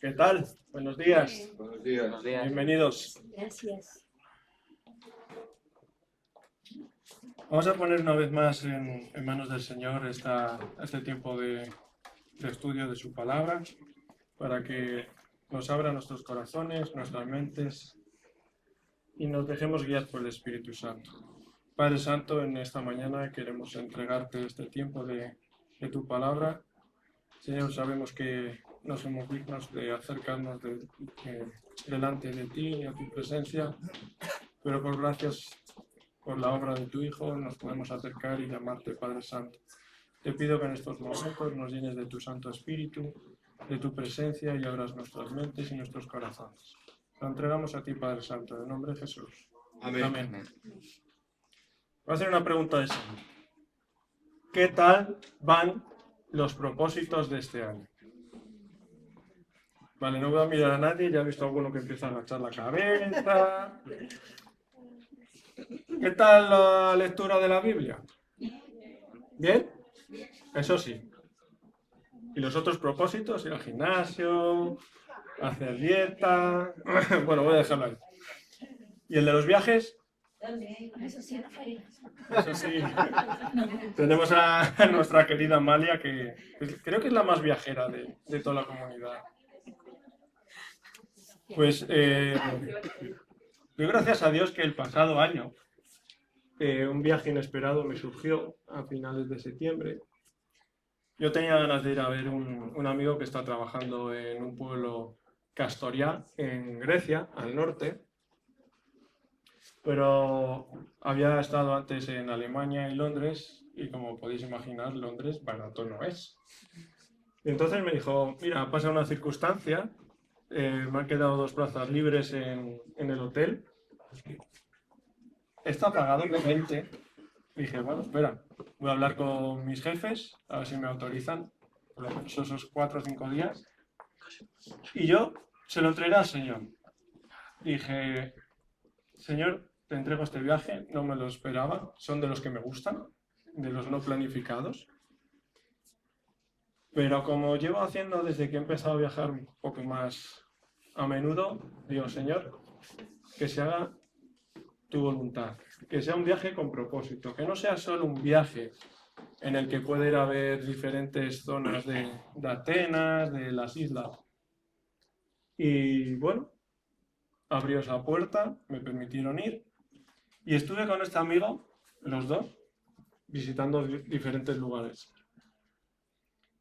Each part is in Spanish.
¿Qué tal? Buenos días. Buenos días. Buenos días. Bienvenidos. Gracias. Vamos a poner una vez más en manos del Señor este tiempo de estudio de su palabra, para que nos abra nuestros corazones, nuestras mentes y nos dejemos guiar por el Espíritu Santo. Padre Santo, en esta mañana queremos entregarte este tiempo de tu palabra. Señor, sabemos que no somos dignos de acercarnos delante de ti y a tu presencia, pero por gracias por la obra de tu Hijo nos podemos acercar y llamarte Padre Santo. Te pido que en estos momentos nos llenes de tu Santo Espíritu, de tu presencia y abras nuestras mentes y nuestros corazones. Lo entregamos a ti, Padre Santo, en el nombre de Jesús. Amén. Amén. Voy a hacer una pregunta de salud. ¿Qué tal van los propósitos de este año? Vale, no voy a mirar a nadie, ya he visto a alguno que empieza a agachar la cabeza. ¿Qué tal la lectura de la Biblia? ¿Bien? Eso sí. ¿Y los otros propósitos? Ir al gimnasio, hacer dieta. Bueno, voy a dejarlo ahí. ¿Y el de los viajes? Eso sí, no falla. Eso sí. Tenemos a nuestra querida Amalia, que creo que es la más viajera de toda la comunidad. Pues doy gracias a Dios que el pasado año un viaje inesperado me surgió a finales de septiembre. Yo tenía ganas de ir a ver un amigo que está trabajando en un pueblo Castoria, en Grecia, al norte, pero había estado antes en Alemania y Londres, y como podéis imaginar, Londres barato no es. Y entonces me dijo, mira, pasa una circunstancia, me han quedado 2 plazas libres en el hotel, está pagado de 20. Dije, bueno, espera, voy a hablar con mis jefes, a ver si me autorizan por lo menos esos 4 o 5 días. Y yo se lo entregué al Señor. Dije, Señor, te entrego este viaje, no me lo esperaba, son de los que me gustan, de los no planificados. Pero como llevo haciendo desde que he empezado a viajar un poco más a menudo, digo, Señor, que se haga tu voluntad, que sea un viaje con propósito, que no sea solo un viaje en el que pueda ir a ver diferentes zonas de Atenas, de las islas. Y bueno, abrió esa puerta, me permitieron ir y estuve con este amigo, los dos, visitando diferentes lugares.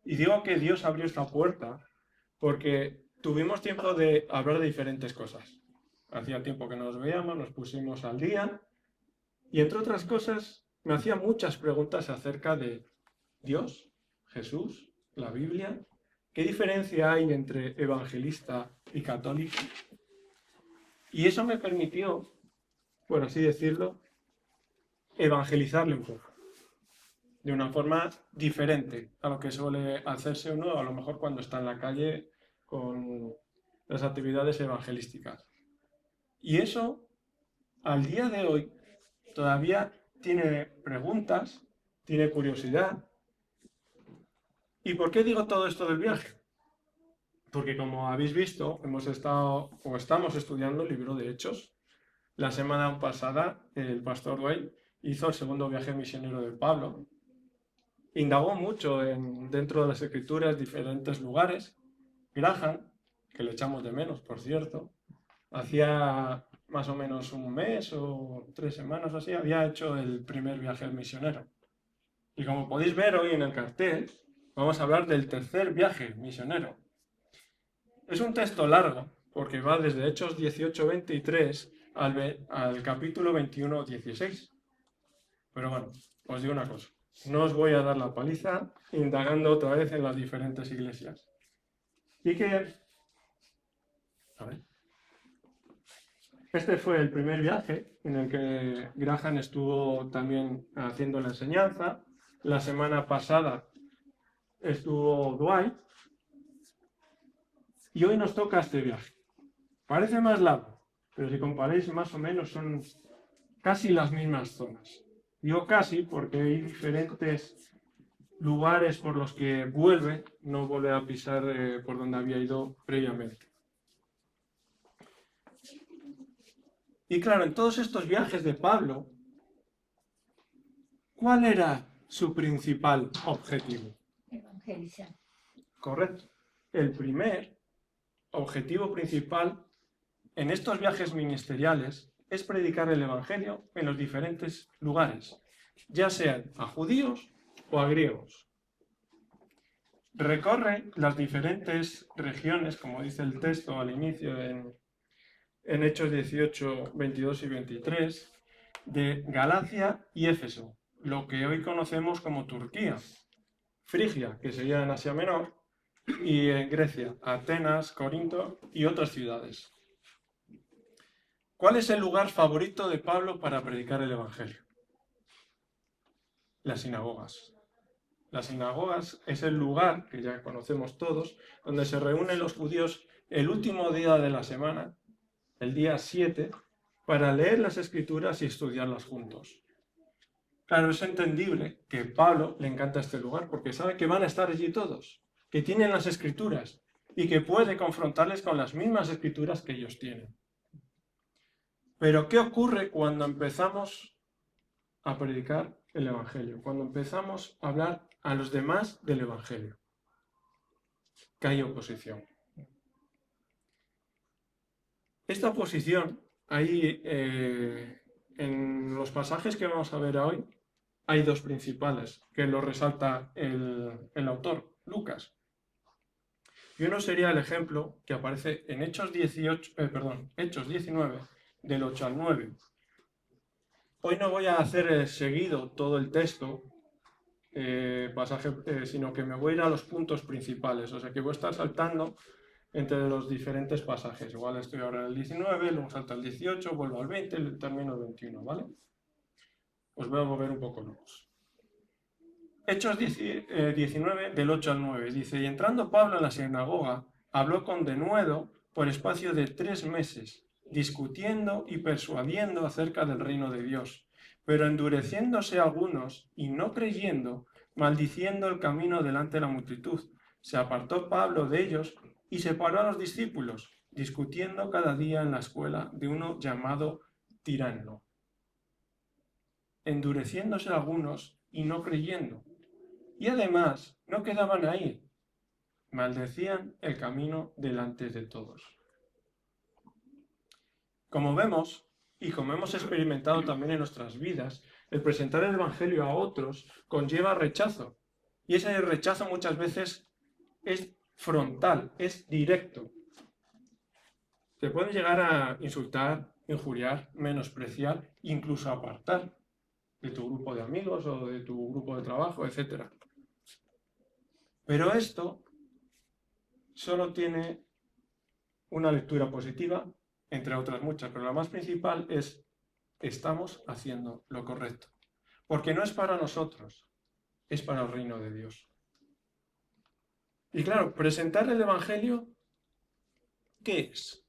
Y digo que Dios abrió esta puerta porque tuvimos tiempo de hablar de diferentes cosas. Hacía tiempo que no nos veíamos, nos pusimos al día y entre otras cosas me hacía muchas preguntas acerca de Dios, Jesús, la Biblia. ¿Qué diferencia hay entre evangelista y católico? Y eso me permitió, por así decirlo, evangelizarle un poco, de una forma diferente a lo que suele hacerse uno, a lo mejor cuando está en la calle con las actividades evangelísticas. Y eso, al día de hoy, todavía tiene preguntas, tiene curiosidad. ¿Y por qué digo todo esto del viaje? Porque como habéis visto, hemos estado o estamos estudiando el libro de Hechos. La semana pasada el pastor Dwight hizo el segundo viaje misionero de Pablo. Indagó mucho dentro de las escrituras, diferentes lugares. Graham, que le echamos de menos, por cierto, hacía más o menos un mes o 3 semanas así, había hecho el primer viaje misionero. Y como podéis ver hoy en el cartel, vamos a hablar del tercer viaje misionero. Es un texto largo, porque va desde Hechos 18:23 al capítulo 21:16. Pero bueno, os digo una cosa, no os voy a dar la paliza indagando otra vez en las diferentes iglesias. Y que, a ver, este fue el primer viaje en el que Graham estuvo también haciendo la enseñanza. La semana pasada estuvo Dwight. Y hoy nos toca este viaje. Parece más largo, pero si comparáis más o menos son casi las mismas zonas. Digo casi porque hay diferentes lugares por los que vuelve, no vuelve a pisar por donde había ido previamente. Y claro, en todos estos viajes de Pablo, ¿cuál era su principal objetivo? Evangelizar. Correcto. El primer objetivo principal en estos viajes ministeriales es predicar el Evangelio en los diferentes lugares, ya sean a judíos o a griegos. Recorre las diferentes regiones, como dice el texto al inicio en Hechos 18, 22 y 23, de Galacia y Éfeso, lo que hoy conocemos como Turquía, Frigia, que sería en Asia Menor, y en Grecia, Atenas, Corinto y otras ciudades. ¿Cuál es el lugar favorito de Pablo para predicar el Evangelio? Las sinagogas. Las sinagogas es el lugar, que ya conocemos todos, donde se reúnen los judíos el último día de la semana, el día 7, para leer las Escrituras y estudiarlas juntos. Claro, es entendible que a Pablo le encanta este lugar, porque sabe que van a estar allí todos, que tienen las Escrituras y que puede confrontarles con las mismas Escrituras que ellos tienen. Pero, ¿qué ocurre cuando empezamos a predicar el Evangelio? Cuando empezamos a hablar a los demás del Evangelio. Que hay oposición. Esta oposición, ahí en los pasajes que vamos a ver hoy, hay dos principales, que lo resalta el autor, Lucas. Y uno sería el ejemplo que aparece en Hechos 19, del 8 al 9. Hoy no voy a hacer seguido todo el texto, sino que me voy a ir a los puntos principales. O sea que voy a estar saltando entre los diferentes pasajes. Igual estoy ahora en el 19, luego salto al 18, vuelvo al 20 y termino el 21, ¿vale? Os voy a mover un poco locos. Hechos 19, del 8 al 9, dice: y entrando Pablo en la sinagoga, habló con denuedo por espacio de 3 meses, discutiendo y persuadiendo acerca del reino de Dios. Pero endureciéndose algunos y no creyendo, maldiciendo el camino delante de la multitud, se apartó Pablo de ellos y separó a los discípulos, discutiendo cada día en la escuela de uno llamado Tirano. Endureciéndose algunos y no creyendo. Y además, no quedaban ahí, maldecían el camino delante de todos. Como vemos, y como hemos experimentado también en nuestras vidas, el presentar el Evangelio a otros conlleva rechazo. Y ese rechazo muchas veces es frontal, es directo. Te pueden llegar a insultar, injuriar, menospreciar, incluso apartar de tu grupo de amigos o de tu grupo de trabajo, etc. Pero esto solo tiene una lectura positiva, entre otras muchas, pero la más principal es: estamos haciendo lo correcto. Porque no es para nosotros, es para el reino de Dios. Y claro, presentar el Evangelio, ¿qué es?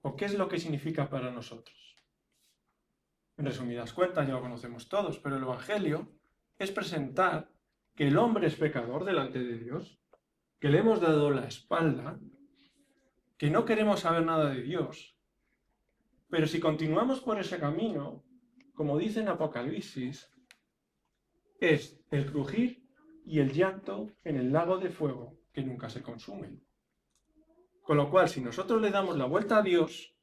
¿O qué es lo que significa para nosotros? En resumidas cuentas, ya lo conocemos todos, pero el Evangelio es presentar que el hombre es pecador delante de Dios, que le hemos dado la espalda, que no queremos saber nada de Dios, pero si continuamos por ese camino, como dice en Apocalipsis, es el crujir y el llanto en el lago de fuego que nunca se consumen. Con lo cual, si nosotros le damos la vuelta a Dios,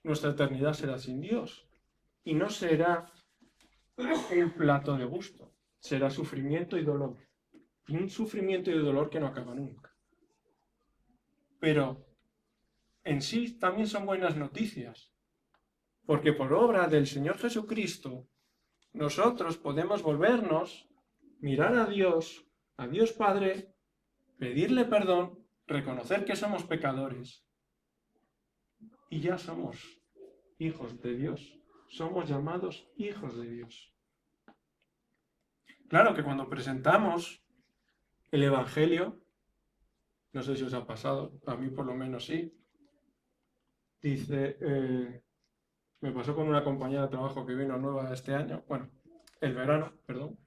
nuestra eternidad será sin Dios y no será un plato de gusto, será sufrimiento y dolor. Y un sufrimiento y dolor que no acaba nunca. Pero en sí también son buenas noticias, porque por obra del Señor Jesucristo, nosotros podemos volvernos, mirar a Dios Padre, pedirle perdón, reconocer que somos pecadores y ya somos hijos de Dios. Somos llamados hijos de Dios. Claro que cuando presentamos el Evangelio, no sé si os ha pasado, a mí por lo menos sí, dice, me pasó con una compañera de trabajo que vino nueva este año, bueno, el verano, perdón,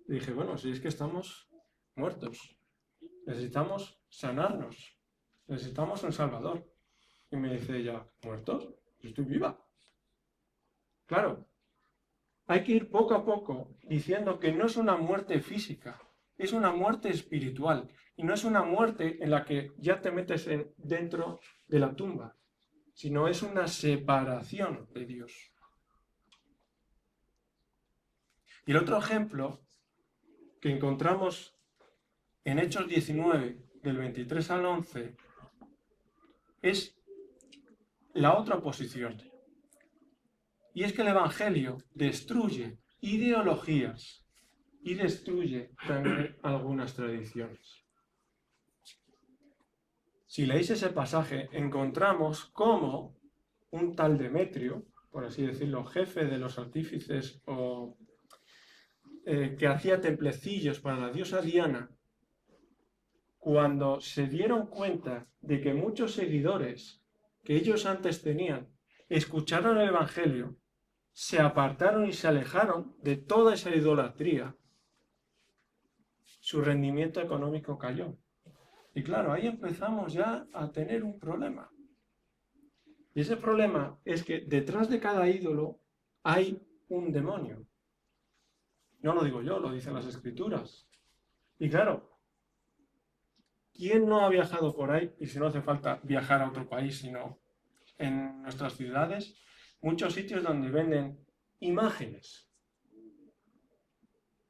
Y dije, bueno, si es que estamos muertos, necesitamos sanarnos, necesitamos un Salvador. Y me dice ella, ¿muertos? Yo estoy viva. Claro, hay que ir poco a poco diciendo que no es una muerte física, es una muerte espiritual. Y no es una muerte en la que ya te metes dentro de la tumba, sino es una separación de Dios. Y el otro ejemplo que encontramos en Hechos 19, del 23 al 11, es la otra posición. Y es que el Evangelio destruye ideologías y destruye también algunas tradiciones. Si leéis ese pasaje, encontramos cómo un tal Demetrio, por así decirlo, jefe de los artífices o que hacía templecillos para la diosa Diana, cuando se dieron cuenta de que muchos seguidores que ellos antes tenían escucharon el Evangelio, se apartaron y se alejaron de toda esa idolatría, su rendimiento económico cayó. Y claro, ahí empezamos ya a tener un problema. Y ese problema es que detrás de cada ídolo hay un demonio. No lo digo yo, lo dicen las Escrituras. Y claro, ¿quién no ha viajado por ahí? Y si no hace falta viajar a otro país, sino en nuestras ciudades, muchos sitios donde venden imágenes.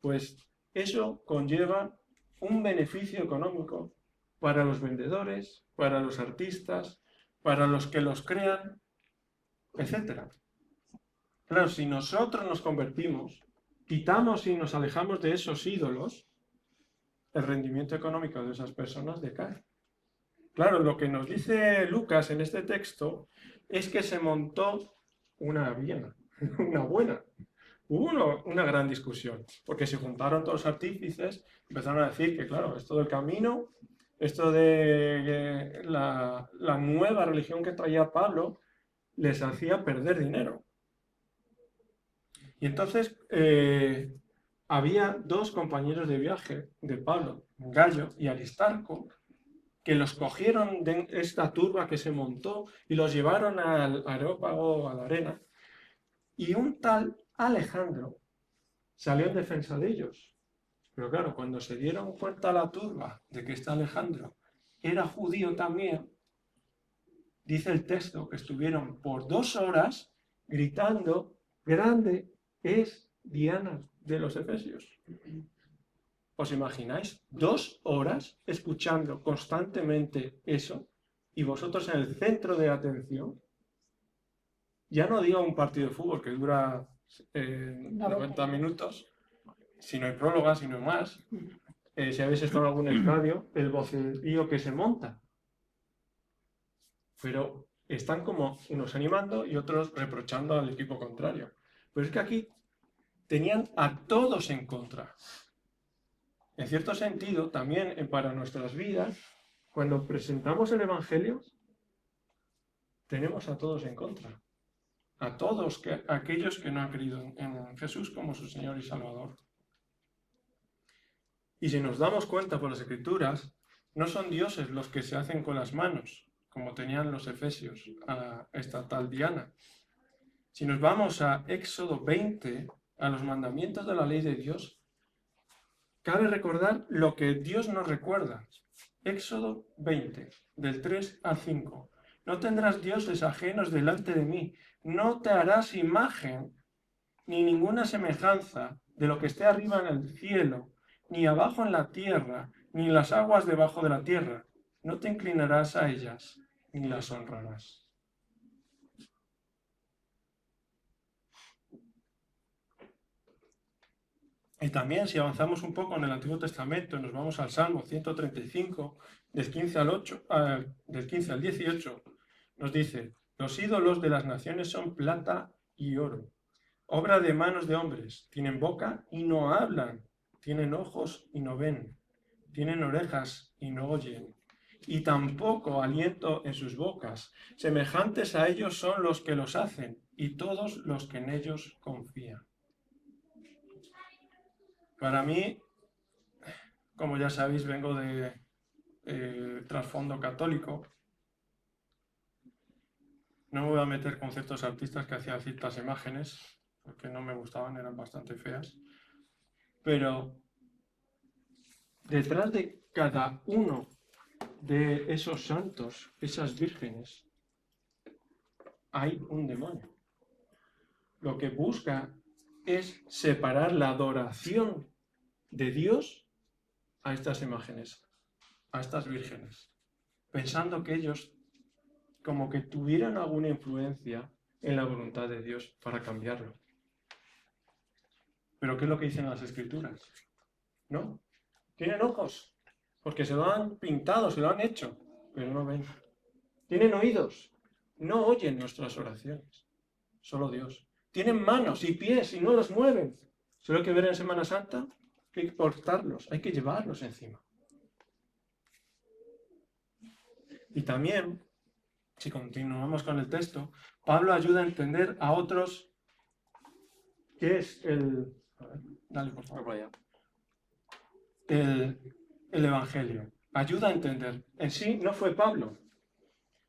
Pues eso conlleva un beneficio económico para los vendedores, para los artistas, para los que los crean, etc. Claro, si nosotros nos convertimos, quitamos y nos alejamos de esos ídolos, el rendimiento económico de esas personas decae. Claro, lo que nos dice Lucas en este texto es que se montó una bien, una buena. Hubo una gran discusión, porque se juntaron todos los artífices, empezaron a decir que, claro, esto del camino, esto de la nueva religión que traía Pablo, les hacía perder dinero. Y entonces había dos compañeros de viaje de Pablo, Gallo y Aristarco, que los cogieron de esta turba que se montó y los llevaron al Areópago, a la arena, y un tal Alejandro salió en defensa de ellos. Pero claro, cuando se dieron cuenta la turba de que este Alejandro era judío también, dice el texto que estuvieron por 2 horas gritando, grande es Diana de los Efesios. ¿Os imagináis? 2 horas escuchando constantemente eso y vosotros en el centro de atención. Ya no digo un partido de fútbol que dura 90 minutos, si no hay próloga, si no hay más. Si habéis estado en algún estadio, el vocerío que se monta. Pero están como unos animando y otros reprochando al equipo contrario. Pero es que aquí tenían a todos en contra. En cierto sentido, también para nuestras vidas, cuando presentamos el Evangelio, tenemos a todos en contra. A todos aquellos que no han creído en Jesús como su Señor y Salvador. Y si nos damos cuenta por las Escrituras, no son dioses los que se hacen con las manos, como tenían los efesios a esta tal Diana. Si nos vamos a Éxodo 20, a los mandamientos de la ley de Dios, cabe recordar lo que Dios nos recuerda. Éxodo 20, del 3 al 5. No tendrás dioses ajenos delante de mí, no te harás imagen ni ninguna semejanza de lo que esté arriba en el cielo, ni abajo en la tierra, ni en las aguas debajo de la tierra. No te inclinarás a ellas, ni las honrarás. Y también, si avanzamos un poco en el Antiguo Testamento, nos vamos al Salmo 135, del 15 al 18, nos dice: los ídolos de las naciones son plata y oro, obra de manos de hombres, tienen boca y no hablan, tienen ojos y no ven, tienen orejas y no oyen, y tampoco aliento en sus bocas. Semejantes a ellos son los que los hacen, y todos los que en ellos confían. Para mí, como ya sabéis, vengo de trasfondo católico. No me voy a meter con ciertos artistas que hacían ciertas imágenes, porque no me gustaban, eran bastante feas. Pero detrás de cada uno de esos santos, esas vírgenes, hay un demonio. Lo que busca es separar la adoración de Dios a estas imágenes, a estas vírgenes, pensando que ellos como que tuvieran alguna influencia en la voluntad de Dios para cambiarlo. Pero ¿qué es lo que dicen las Escrituras? ¿No? Tienen ojos, porque se lo han pintado, se lo han hecho, pero no ven. Tienen oídos, no oyen nuestras oraciones, solo Dios. Tienen manos y pies y no los mueven. Solo hay que ver en Semana Santa, hay que portarlos, hay que llevarlos encima. Y también, si continuamos con el texto, Pablo ayuda a entender a otros qué es el... A ver, dale, por favor. El Evangelio. Ayuda a entender. En sí no fue Pablo,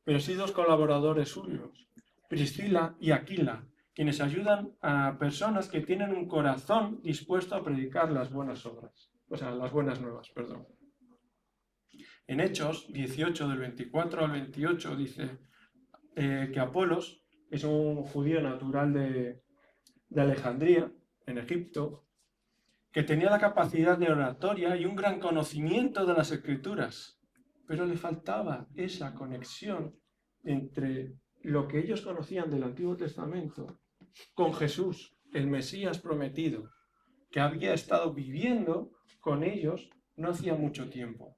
pero sí dos colaboradores suyos, Priscila y Aquila, quienes ayudan a personas que tienen un corazón dispuesto a predicar las buenas obras, o sea, las buenas nuevas, perdón. En Hechos 18, del 24 al 28, dice que Apolos es un judío natural de Alejandría, en Egipto, que tenía la capacidad de oratoria y un gran conocimiento de las Escrituras, pero le faltaba esa conexión entre lo que ellos conocían del Antiguo Testamento con Jesús, el Mesías prometido, que había estado viviendo con ellos no hacía mucho tiempo.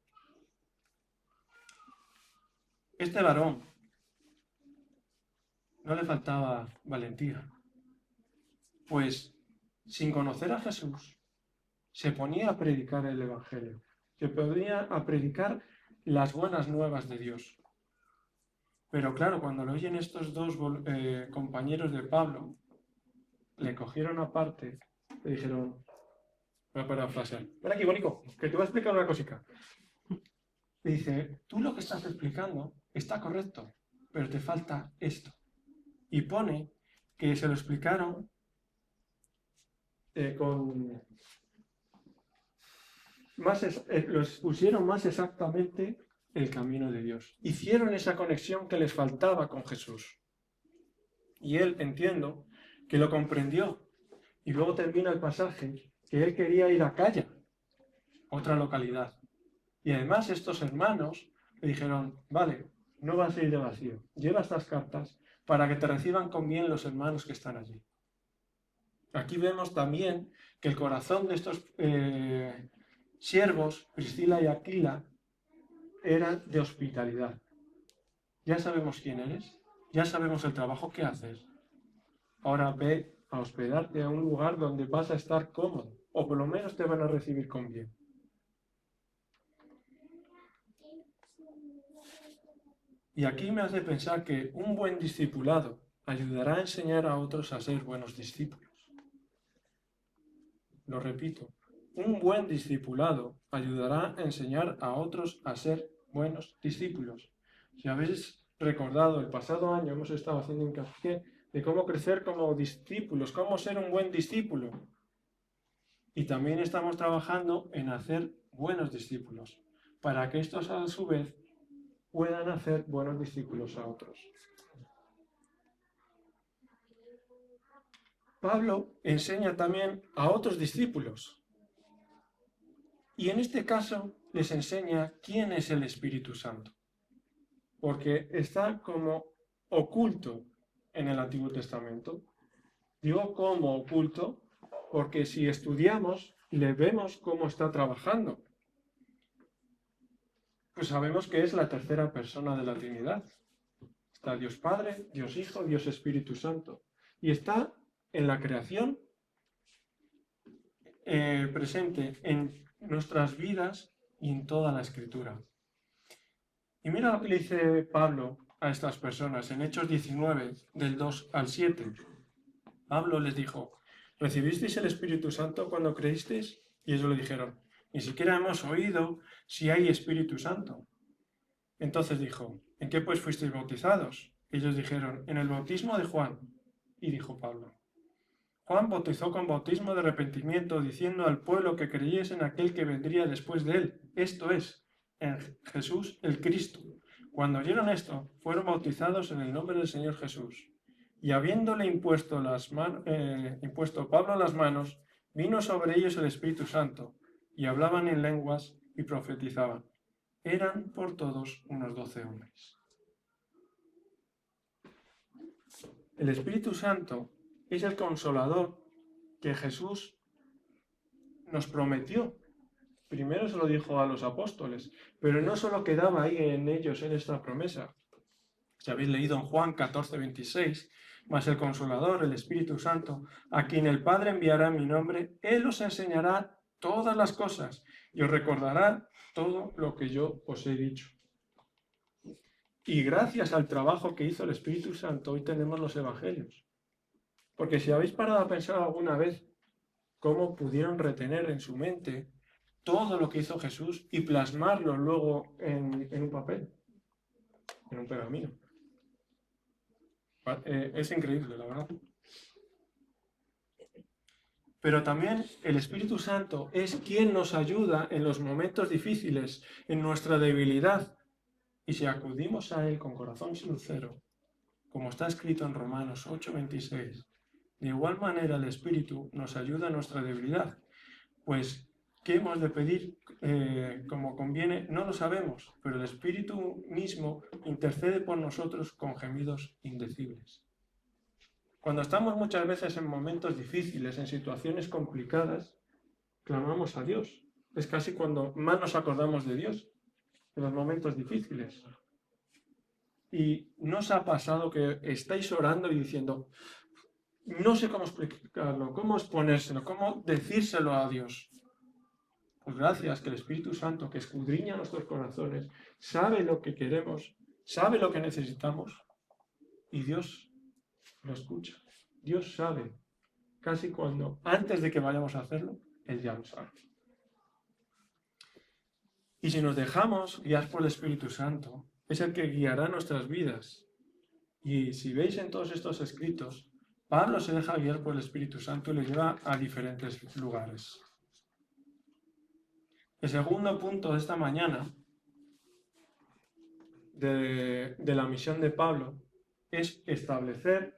Este varón no le faltaba valentía, pues sin conocer a Jesús se ponía a predicar el Evangelio, se ponía a predicar las buenas nuevas de Dios. Pero claro, cuando lo oyen estos dos compañeros de Pablo, le cogieron aparte, le dijeron, voy a parafrasear, ven aquí, Bonico, que te voy a explicar una cosita. Le dice, tú lo que estás explicando está correcto, pero te falta esto. Y pone que se lo explicaron los pusieron más exactamente el camino de Dios. Hicieron esa conexión que les faltaba con Jesús. Y él, entiendo, que lo comprendió. Y luego termina el pasaje que él quería ir a Calla, otra localidad. Y además estos hermanos le dijeron, vale, no vas a ir de vacío, lleva estas cartas para que te reciban con bien los hermanos que están allí. Aquí vemos también que el corazón de estos siervos, Priscila y Aquila, era de hospitalidad. Ya sabemos quién eres, ya sabemos el trabajo que haces. Ahora ve a hospedarte a un lugar donde vas a estar cómodo, o por lo menos te van a recibir con bien. Y aquí me hace pensar que un buen discipulado ayudará a enseñar a otros a ser buenos discípulos. Lo repito, un buen discipulado ayudará a enseñar a otros a ser buenos discípulos. Si habéis recordado, el pasado año hemos estado haciendo hincapié de cómo crecer como discípulos, cómo ser un buen discípulo. Y también estamos trabajando en hacer buenos discípulos, para que estos a su vez puedan hacer buenos discípulos a otros. Pablo enseña también a otros discípulos. Y en este caso les enseña quién es el Espíritu Santo. Porque está como oculto en el Antiguo Testamento. Digo como oculto porque si estudiamos, le vemos cómo está trabajando. Pues sabemos que es la tercera persona de la Trinidad. Está Dios Padre, Dios Hijo, Dios Espíritu Santo. Y está en la creación, presente en nuestras vidas y en toda la Escritura. Y mira lo que le dice Pablo a estas personas en Hechos 19, del 2 al 7. Pablo les dijo, ¿recibisteis el Espíritu Santo cuando creísteis? Y ellos le dijeron, ni siquiera hemos oído si hay Espíritu Santo. Entonces dijo, ¿en qué pues fuisteis bautizados? Ellos dijeron, en el bautismo de Juan. Y dijo Pablo, Juan bautizó con bautismo de arrepentimiento, diciendo al pueblo que creyese en aquel que vendría después de él, esto es, en Jesús el Cristo. Cuando oyeron esto, fueron bautizados en el nombre del Señor Jesús. Y habiéndole impuesto Pablo las manos, vino sobre ellos el Espíritu Santo, y hablaban en lenguas y profetizaban. Eran por todos unos 12 hombres. El Espíritu Santo es el consolador que Jesús nos prometió. Primero se lo dijo a los apóstoles, pero no solo quedaba ahí en ellos en esta promesa. Si habéis leído en Juan 14:26, mas el Consolador, el Espíritu Santo, a quien el Padre enviará en mi nombre, Él os enseñará todas las cosas y os recordará todo lo que yo os he dicho. Y gracias al trabajo que hizo el Espíritu Santo, hoy tenemos los Evangelios. Porque si habéis parado a pensar alguna vez cómo pudieron retener en su mente todo lo que hizo Jesús y plasmarlo luego en un papel, en un pergamino. Es increíble, la verdad. Pero también el Espíritu Santo es quien nos ayuda en los momentos difíciles, en nuestra debilidad. Y si acudimos a Él con corazón sincero, como está escrito en Romanos 8:26, de igual manera el Espíritu nos ayuda en nuestra debilidad. Pues, ¿qué hemos de pedir como conviene? No lo sabemos, pero el Espíritu mismo intercede por nosotros con gemidos indecibles. Cuando estamos muchas veces en momentos difíciles, en situaciones complicadas, clamamos a Dios. Es casi cuando más nos acordamos de Dios, en los momentos difíciles. Y ¿no os ha pasado que estáis orando y diciendo, no sé cómo explicarlo, cómo exponérselo, cómo decírselo a Dios? Pues gracias que el Espíritu Santo, que escudriña nuestros corazones, sabe lo que queremos, sabe lo que necesitamos, y Dios lo escucha. Dios sabe, casi cuando, antes de que vayamos a hacerlo, Él ya lo sabe. Y si nos dejamos guiar por el Espíritu Santo, es el que guiará nuestras vidas. Y si veis en todos estos escritos, Pablo se deja guiar por el Espíritu Santo y le lleva a diferentes lugares. El segundo punto de esta mañana de la misión de Pablo es establecer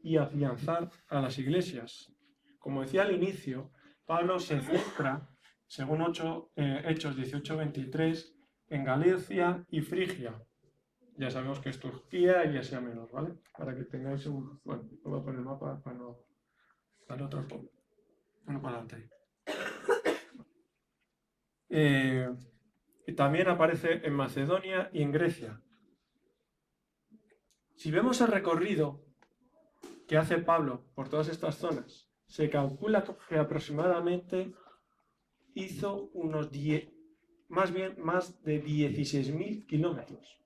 y afianzar a las iglesias. Como decía al inicio, Pablo se centra, según Hechos 18:23, en Galacia y Frigia. Ya sabemos que es Turquía y Asia Menor, ¿vale? Para que tengáis un... Bueno, lo voy a poner el mapa para no... Dale otro poco. Uno para adelante. Y también aparece en Macedonia y en Grecia. Si vemos el recorrido que hace Pablo por todas estas zonas, se calcula que aproximadamente hizo unos más de 16.000 kilómetros,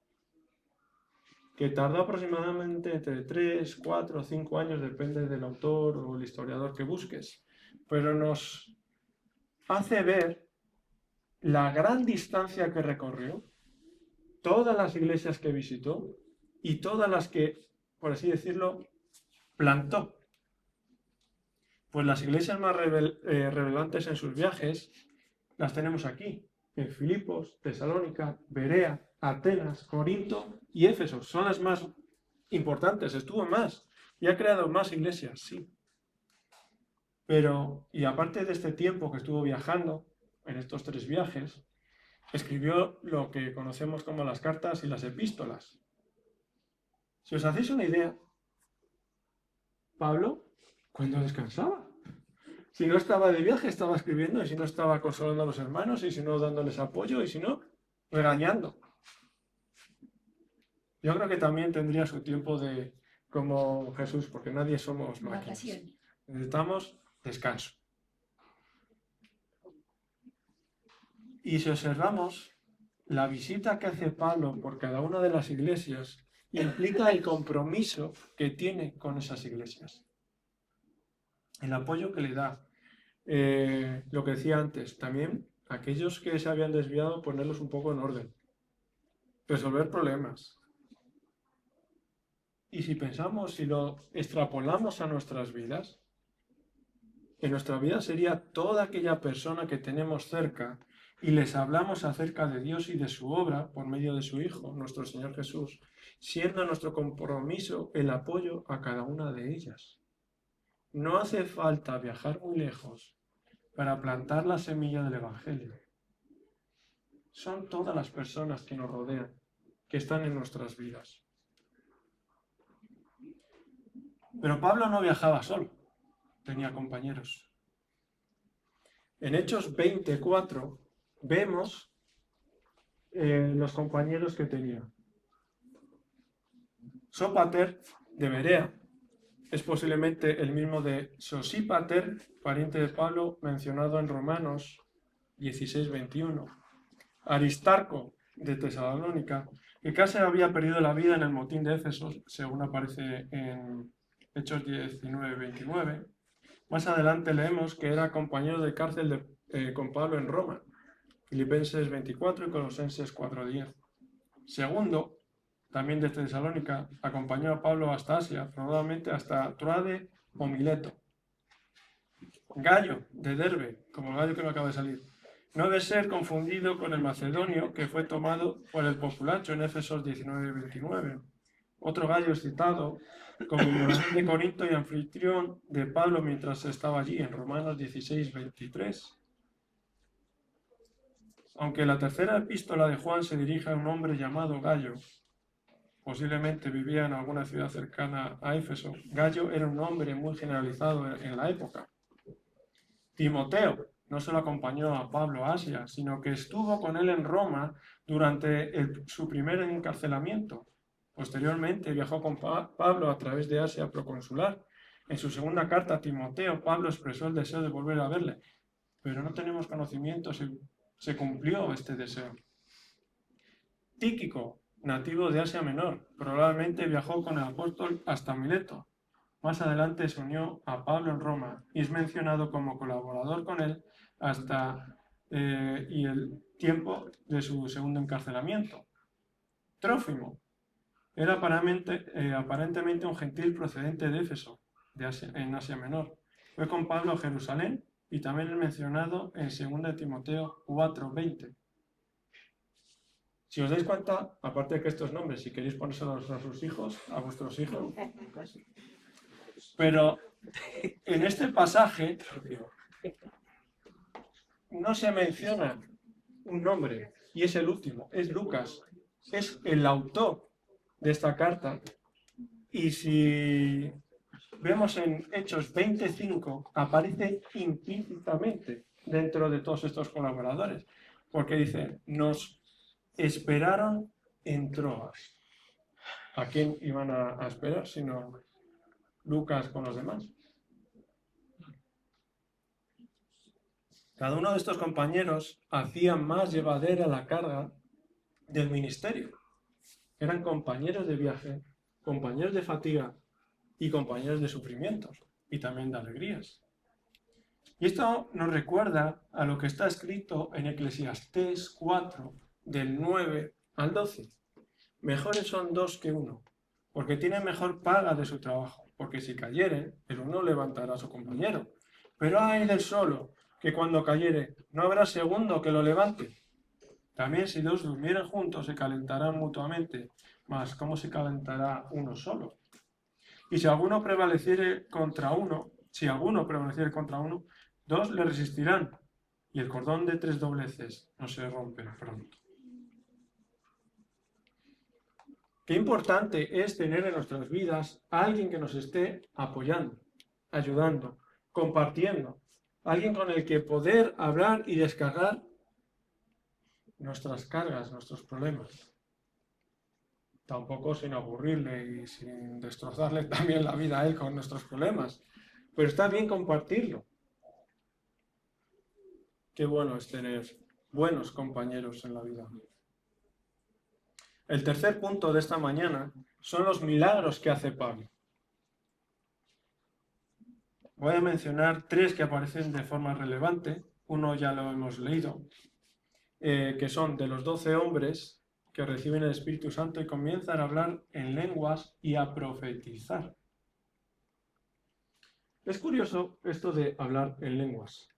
que tardó aproximadamente entre 3, 4 o 5 años, depende del autor o el historiador que busques, pero nos hace ver la gran distancia que recorrió, todas las iglesias que visitó y todas las que, por así decirlo, plantó. Pues las iglesias más relevantes en sus viajes las tenemos aquí, en Filipos, Tesalónica, Berea, Atenas, Corinto y Éfeso. Son las más importantes, estuvo más y ha creado más iglesias, sí. Pero, y aparte de este tiempo que estuvo viajando, en estos 3 viajes, escribió lo que conocemos como las cartas y las epístolas. Si os hacéis una idea, Pablo, ¿cuándo descansaba? Si no estaba de viaje, estaba escribiendo, y si no estaba consolando a los hermanos, y si no dándoles apoyo, y si no, regañando. Yo creo que también tendría su tiempo de, como Jesús, porque nadie somos máquinas. Necesitamos descanso. Y si observamos, la visita que hace Pablo por cada una de las iglesias implica el compromiso que tiene con esas iglesias. El apoyo que le da. Lo que decía antes, también aquellos que se habían desviado, ponerlos un poco en orden, resolver problemas. Y si pensamos, si lo extrapolamos a nuestras vidas, en nuestra vida sería toda aquella persona que tenemos cerca y les hablamos acerca de Dios y de su obra por medio de su Hijo, nuestro Señor Jesús, siendo nuestro compromiso el apoyo a cada una de ellas. No hace falta viajar muy lejos para plantar la semilla del Evangelio. Son todas las personas que nos rodean, que están en nuestras vidas. Pero Pablo no viajaba solo, tenía compañeros. En Hechos 24 vemos los compañeros que tenía. Sópater de Berea es posiblemente el mismo de Sosípater, pariente de Pablo, mencionado en Romanos 16:21. Aristarco de Tesalónica, que casi había perdido la vida en el motín de Éfeso, según aparece en Hechos 19:29. Más adelante leemos que era compañero de cárcel con Pablo en Roma, Filipenses 24 y Colosenses 4:10. Segundo, también de Tesalónica, acompañó a Pablo hasta Asia, probablemente hasta Troade o Mileto. Gallo de Derbe, como el gallo que me acaba de salir, no debe ser confundido con el macedonio que fue tomado por el populacho en Éfesos 19:29. Otro gallo es citado como morador de Corinto y anfitrión de Pablo mientras estaba allí, en Romanos 16:23. Aunque la tercera epístola de Juan se dirige a un hombre llamado Gallo, posiblemente vivía en alguna ciudad cercana a Éfeso, Gallo era un hombre muy generalizado en la época. Timoteo no solo acompañó a Pablo a Asia, sino que estuvo con él en Roma durante su primer encarcelamiento. Posteriormente viajó con Pablo a través de Asia proconsular. En su segunda carta a Timoteo, Pablo expresó el deseo de volver a verle, pero no tenemos conocimiento si se cumplió este deseo. Tíquico, nativo de Asia Menor, probablemente viajó con el apóstol hasta Mileto. Más adelante se unió a Pablo en Roma y es mencionado como colaborador con él hasta y el tiempo de su segundo encarcelamiento. Trófimo era aparentemente un gentil procedente de Éfeso, en Asia Menor. Fue con Pablo a Jerusalén y también es mencionado en 2 Timoteo 4:20. Si os dais cuenta, aparte de que estos nombres, si queréis ponérselos a sus hijos, a vuestros hijos, pero en este pasaje no se menciona un nombre, y es el último, es Lucas, es el autor de esta carta. Y si vemos en Hechos 25, aparece implícitamente dentro de todos estos colaboradores, porque dice, nos esperaron en Troas. ¿A quién iban a esperar sino Lucas con los demás? Cada uno de estos compañeros hacía más llevadera la carga del ministerio. Eran compañeros de viaje, compañeros de fatiga y compañeros de sufrimientos y también de alegrías. Y esto nos recuerda a lo que está escrito en Eclesiastés 4, del 9 al 12. Mejores son dos que uno, porque tienen mejor paga de su trabajo, porque si cayere, el uno levantará a su compañero. Pero ay del solo, que cuando cayere, no habrá segundo que lo levante. También si dos durmieran juntos, se calentarán mutuamente, mas ¿cómo se calentará uno solo? Y si alguno prevaleciere contra uno, dos le resistirán, y el cordón de 3 dobleces no se rompe pronto. Qué importante es tener en nuestras vidas a alguien que nos esté apoyando, ayudando, compartiendo, alguien con el que poder hablar y descargar nuestras cargas, nuestros problemas. Tampoco sin aburrirle y sin destrozarle también la vida a él con nuestros problemas. Pero está bien compartirlo. Qué bueno es tener buenos compañeros en la vida. El tercer punto de esta mañana son los milagros que hace Pablo. Voy a mencionar 3 que aparecen de forma relevante. Uno ya lo hemos leído, que son de los 12 hombres que reciben el Espíritu Santo y comienzan a hablar en lenguas y a profetizar. Es curioso esto de hablar en lenguas.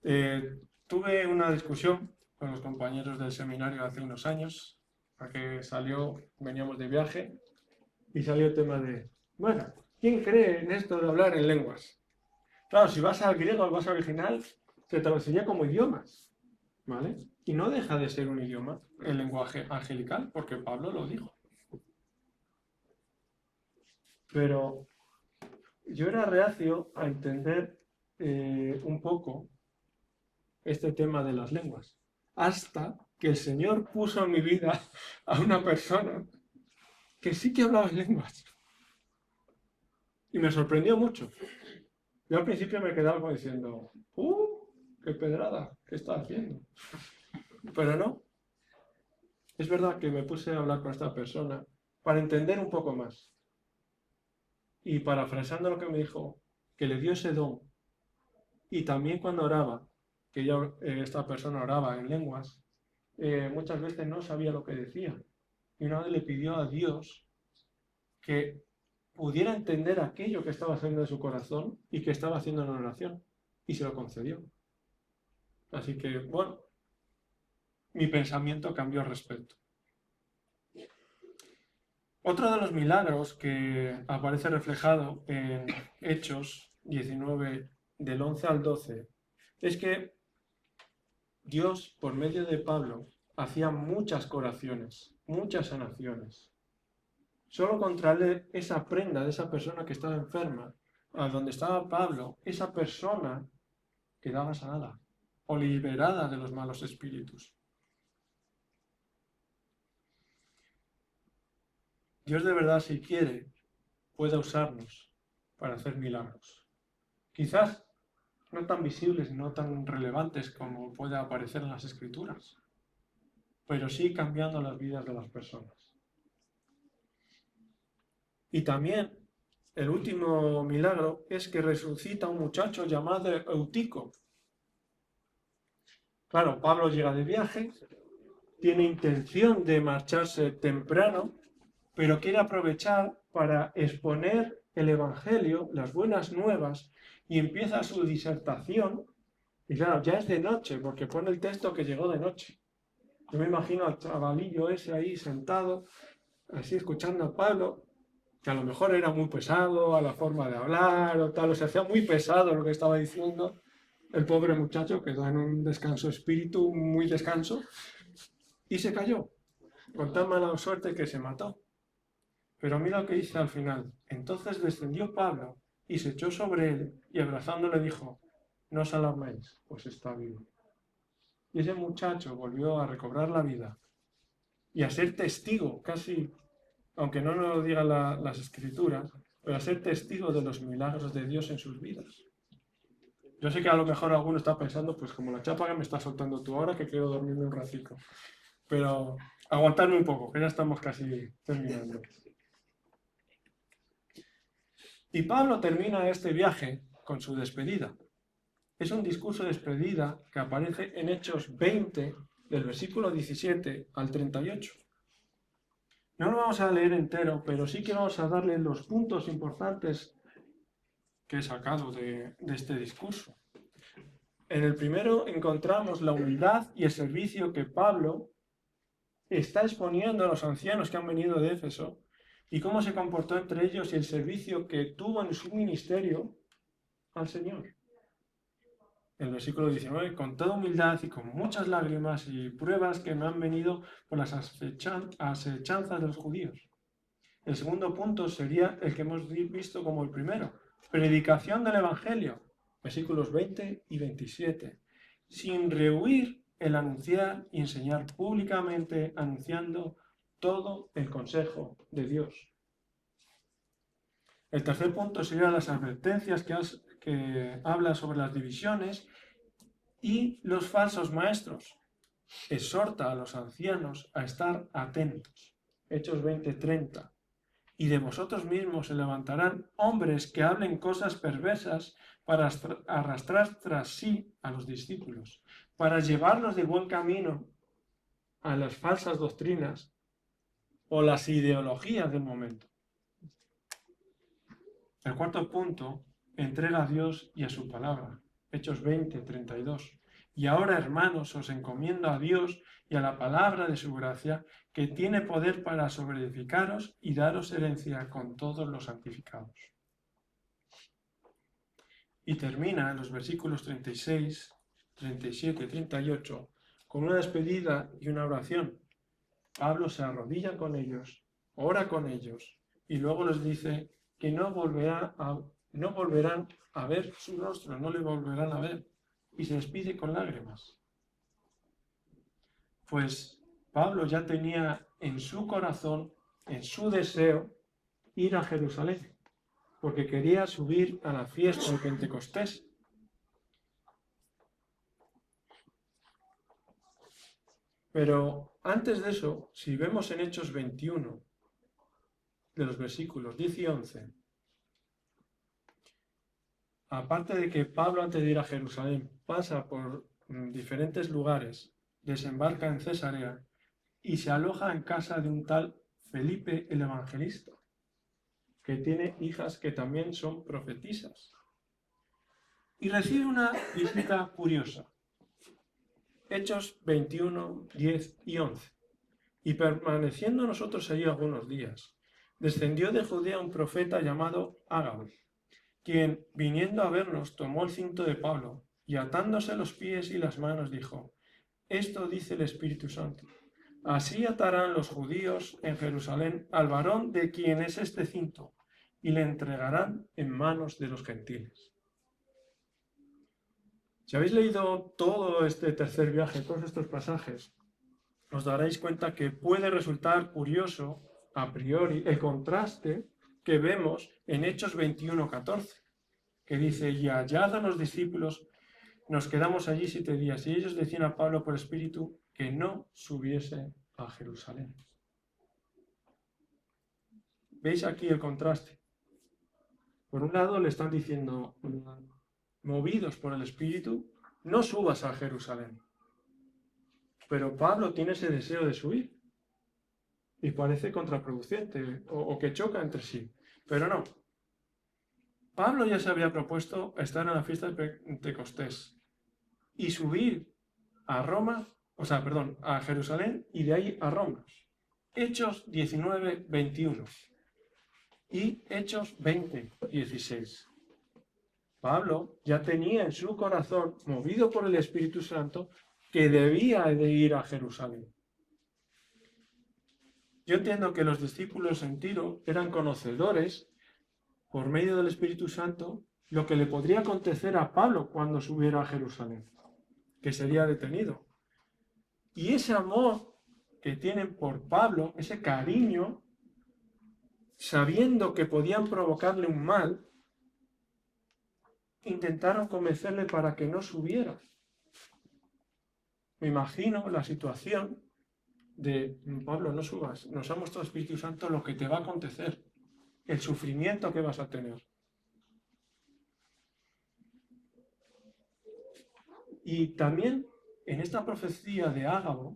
Tuve una discusión con los compañeros del seminario hace unos años, a que veníamos de viaje, y salió el tema de, bueno, ¿quién cree en esto de hablar en lenguas? Claro, si vas al griego, al vas al original, se traduciría como idiomas, ¿vale? Y no deja de ser un idioma, el lenguaje angelical, porque Pablo lo dijo. Pero yo era reacio a entender un poco este tema de las lenguas, hasta que el Señor puso en mi vida a una persona que sí que hablaba en lenguas. Y me sorprendió mucho. Yo al principio me quedaba como diciendo, ¡qué pedrada! ¿Qué está haciendo? Pero no. Es verdad que me puse a hablar con esta persona para entender un poco más. Y parafraseando lo que me dijo, que le dio ese don. Y también cuando oraba, que esta persona oraba en lenguas, muchas veces no sabía lo que decía. Y una vez le pidió a Dios que pudiera entender aquello que estaba haciendo de su corazón y que estaba haciendo en oración. Y se lo concedió. Así que, bueno, mi pensamiento cambió al respecto. Otro de los milagros que aparece reflejado en Hechos 19, del 11 al 12, es que Dios, por medio de Pablo, hacía muchas curaciones, muchas sanaciones. Solo con traerle esa prenda de esa persona que estaba enferma, a donde estaba Pablo, esa persona quedaba sanada o liberada de los malos espíritus. Dios de verdad, si quiere, puede usarnos para hacer milagros. Quizás no tan visibles, no tan relevantes como puede aparecer en las Escrituras, pero sí cambiando las vidas de las personas. Y también el último milagro es que resucita a un muchacho llamado Eutico. Claro, Pablo llega de viaje, tiene intención de marcharse temprano, pero quiere aprovechar para exponer el Evangelio, las buenas nuevas, y empieza su disertación. Y claro, ya es de noche, porque pone el texto que llegó de noche. Yo me imagino al chavalillo ese ahí sentado, así escuchando a Pablo, que a lo mejor era muy pesado a la forma de hablar o tal, o se hacía muy pesado lo que estaba diciendo. El pobre muchacho quedó en un descanso espíritu, muy descanso, y se cayó, con tan mala suerte que se mató. Pero mira lo que dice al final. Entonces descendió Pablo y se echó sobre él y abrazándole dijo, no os alarméis, pues está vivo. Y ese muchacho volvió a recobrar la vida y a ser testigo, casi, aunque no nos lo digan las Escrituras, pero a ser testigo de los milagros de Dios en sus vidas. Yo sé que a lo mejor alguno está pensando, pues como la chapa que me estás soltando tú ahora, que quiero dormirme un ratico. Pero aguantarme un poco, que ya estamos casi terminando. Y Pablo termina este viaje con su despedida. Es un discurso de despedida que aparece en Hechos 20, del versículo 17 al 38. No lo vamos a leer entero, pero sí que vamos a darle los puntos importantes que he sacado de este discurso. En el primero encontramos la humildad y el servicio que Pablo está exponiendo a los ancianos que han venido de Éfeso y cómo se comportó entre ellos y el servicio que tuvo en su ministerio al Señor. El versículo 19, con toda humildad y con muchas lágrimas y pruebas que me han venido por las asechanzas de los judíos. El segundo punto sería el que hemos visto como el primero, predicación del Evangelio, versículos 20 y 27, sin rehuir el anunciar y enseñar públicamente, anunciando todo el consejo de Dios. El tercer punto sería las advertencias que habla sobre las divisiones y los falsos maestros. Exhorta a los ancianos a estar atentos. Hechos 20:30. y de vosotros mismos se levantarán hombres que hablen cosas perversas para arrastrar tras sí a los discípulos, para llevarlos de buen camino a las falsas doctrinas o las ideologías del momento. El cuarto punto, entrega a Dios y a su palabra. Hechos 20, 32. Y ahora, hermanos, os encomiendo a Dios y a la palabra de su gracia, que tiene poder para sobreedificaros y daros herencia con todos los santificados. Y termina en los versículos 36, 37 y 38 con una despedida y una oración. Pablo se arrodilla con ellos, ora con ellos y luego les dice que no volverán a ver su rostro, no le volverán a ver, y se despide con lágrimas. Pues Pablo ya tenía en su corazón, en su deseo, ir a Jerusalén, porque quería subir a la fiesta de Pentecostés. Pero antes de eso, si vemos en Hechos 21, de los versículos 10 y 11, aparte de que Pablo, antes de ir a Jerusalén, pasa por diferentes lugares, desembarca en Cesarea y se aloja en casa de un tal Felipe el Evangelista, que tiene hijas que también son profetisas. Y recibe una visita curiosa. Hechos 21, 10 y 11. Y permaneciendo nosotros allí algunos días, descendió de Judea un profeta llamado Ágabo, quien, viniendo a vernos, tomó el cinto de Pablo y atándose los pies y las manos dijo: esto dice el Espíritu Santo. Así atarán los judíos en Jerusalén al varón de quien es este cinto y le entregarán en manos de los gentiles. Si habéis leído todo este tercer viaje, todos estos pasajes, os daréis cuenta que puede resultar curioso, a priori, el contraste que vemos en Hechos 21:14, que dice: y hallad a los discípulos, nos quedamos allí 7 días, y ellos decían a Pablo por Espíritu que no subiese a Jerusalén. ¿Veis aquí el contraste? Por un lado le están diciendo, movidos por el Espíritu, no subas a Jerusalén. Pero Pablo tiene ese deseo de subir. Y parece contraproducente o que choca entre sí. Pero no. Pablo ya se había propuesto estar en la fiesta de Pentecostés y subir a a Jerusalén y de ahí a Roma. Hechos 19, 21 y Hechos 20, 16. Pablo ya tenía en su corazón, movido por el Espíritu Santo, que debía de ir a Jerusalén. Yo entiendo que los discípulos en Tiro eran conocedores, por medio del Espíritu Santo, lo que le podría acontecer a Pablo cuando subiera a Jerusalén, que sería detenido. Y ese amor que tienen por Pablo, ese cariño, sabiendo que podían provocarle un mal, intentaron convencerle para que no subiera. Me imagino la situación de: Pablo, no subas, nos ha mostrado el Espíritu Santo lo que te va a acontecer, el sufrimiento que vas a tener. Y también en esta profecía de Ágabo,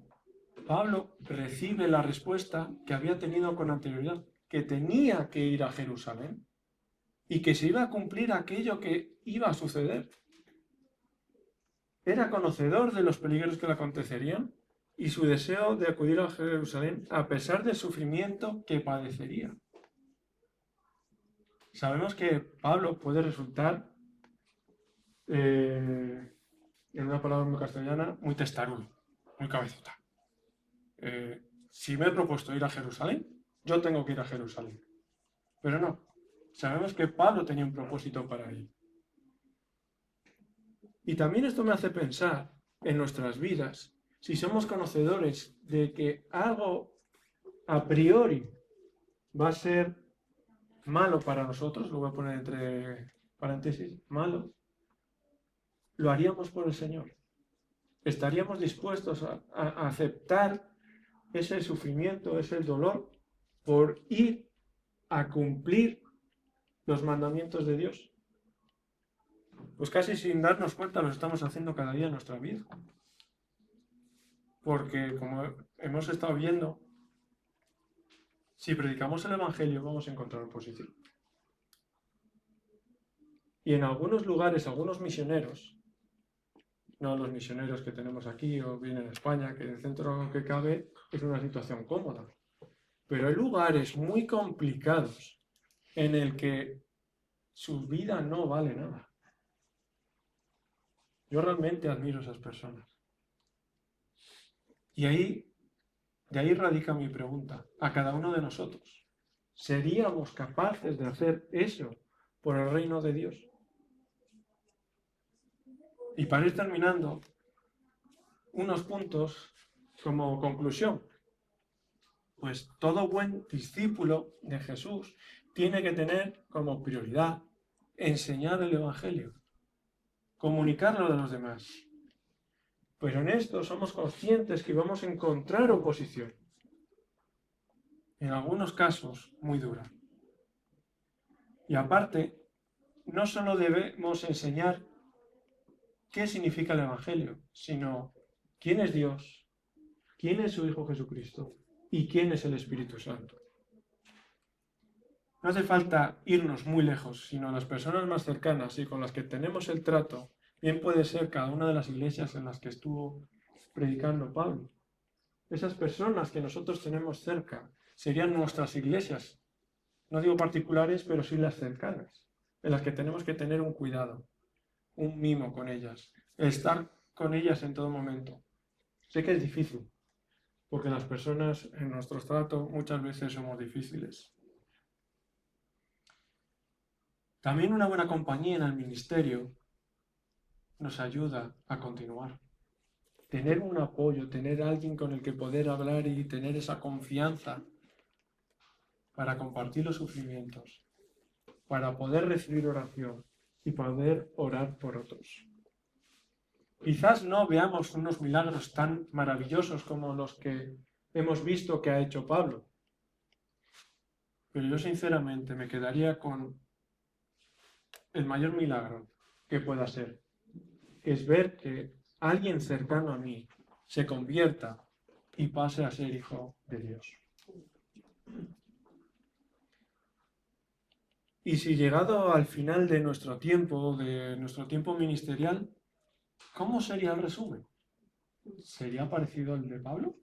Pablo recibe la respuesta que había tenido con anterioridad, que tenía que ir a Jerusalén y que se iba a cumplir aquello que iba a suceder. Era conocedor de los peligros que le acontecerían y su deseo de acudir a Jerusalén a pesar del sufrimiento que padecería. Sabemos que Pablo puede resultar, en una palabra muy castellana, muy testarudo, muy cabezota. Si me he propuesto ir a Jerusalén, yo tengo que ir a Jerusalén. Pero no, sabemos que Pablo tenía un propósito para ir. Y también esto me hace pensar en nuestras vidas, si somos conocedores de que algo a priori va a ser malo para nosotros, lo voy a poner entre paréntesis, malo, lo haríamos por el Señor. Estaríamos dispuestos a aceptar ese sufrimiento, ese dolor, por ir a cumplir los mandamientos de Dios? Pues casi sin darnos cuenta lo estamos haciendo cada día en nuestra vida. Porque como hemos estado viendo, si predicamos el Evangelio vamos a encontrar oposición. Y en algunos lugares, algunos misioneros, no los misioneros que tenemos aquí o bien en España, que el centro que cabe es una situación cómoda. Pero hay lugares muy complicados en el que su vida no vale nada. Yo realmente admiro a esas personas. Y de ahí radica mi pregunta a cada uno de nosotros. ¿Seríamos capaces de hacer eso por el reino de Dios? Y para ir terminando, unos puntos como conclusión. Pues todo buen discípulo de Jesús tiene que tener como prioridad enseñar el Evangelio, comunicarlo a los demás. Pero en esto somos conscientes que vamos a encontrar oposición. En algunos casos, muy dura. Y aparte, no solo debemos enseñar qué significa el Evangelio, sino quién es Dios, quién es su Hijo Jesucristo y quién es el Espíritu Santo. No hace falta irnos muy lejos, sino a las personas más cercanas y con las que tenemos el trato. Bien puede ser cada una de las iglesias en las que estuvo predicando Pablo. Esas personas que nosotros tenemos cerca serían nuestras iglesias. No digo particulares, pero sí las cercanas, en las que tenemos que tener un cuidado, un mimo con ellas, estar con ellas en todo momento. Sé que es difícil, porque las personas en nuestro trato muchas veces somos difíciles. También una buena compañía en el ministerio nos ayuda a continuar. Tener un apoyo, tener alguien con el que poder hablar y tener esa confianza para compartir los sufrimientos, para poder recibir oración y poder orar por otros. Quizás no veamos unos milagros tan maravillosos como los que hemos visto que ha hecho Pablo, pero yo sinceramente me quedaría con el mayor milagro que pueda ser, que es ver que alguien cercano a mí se convierta y pase a ser hijo de Dios. Y si llegado al final de nuestro tiempo ministerial, ¿cómo sería el resumen? ¿Sería parecido al de Pablo,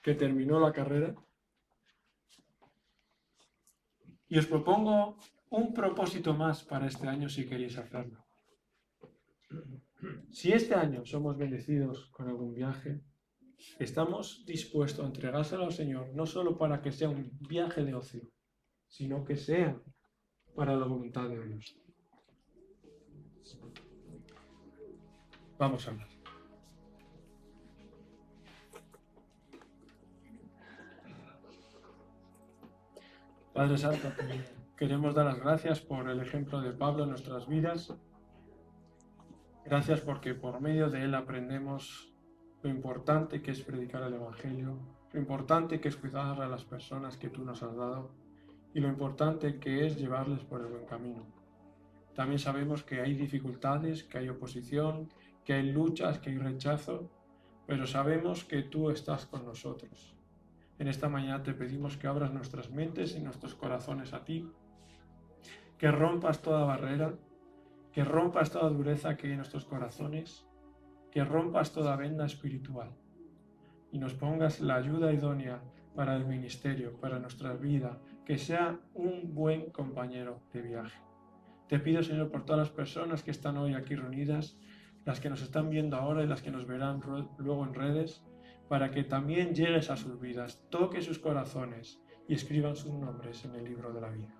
que terminó la carrera? Y os propongo un propósito más para este año si queréis hacerlo. Si este año somos bendecidos con algún viaje, estamos dispuestos a entregárselo al Señor, no solo para que sea un viaje de ocio, sino que sea para la voluntad de Dios. Vamos a hablar. Padre Santo, queremos dar las gracias por el ejemplo de Pablo en nuestras vidas. Gracias porque por medio de él aprendemos lo importante que es predicar el Evangelio, lo importante que es cuidar a las personas que tú nos has dado y lo importante que es llevarles por el buen camino. También sabemos que hay dificultades, que hay oposición, que hay luchas, que hay rechazo, pero sabemos que tú estás con nosotros. En esta mañana te pedimos que abras nuestras mentes y nuestros corazones a ti, que rompas toda barrera, que rompas toda dureza que hay en nuestros corazones, que rompas toda venda espiritual y nos pongas la ayuda idónea para el ministerio, para nuestra vida, que sea un buen compañero de viaje. Te pido, Señor, por todas las personas que están hoy aquí reunidas, las que nos están viendo ahora y las que nos verán luego en redes, para que también llegues a sus vidas, toque sus corazones y escriban sus nombres en el libro de la vida.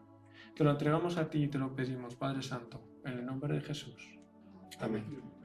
Te lo entregamos a ti y te lo pedimos, Padre Santo, en el nombre de Jesús. Amén.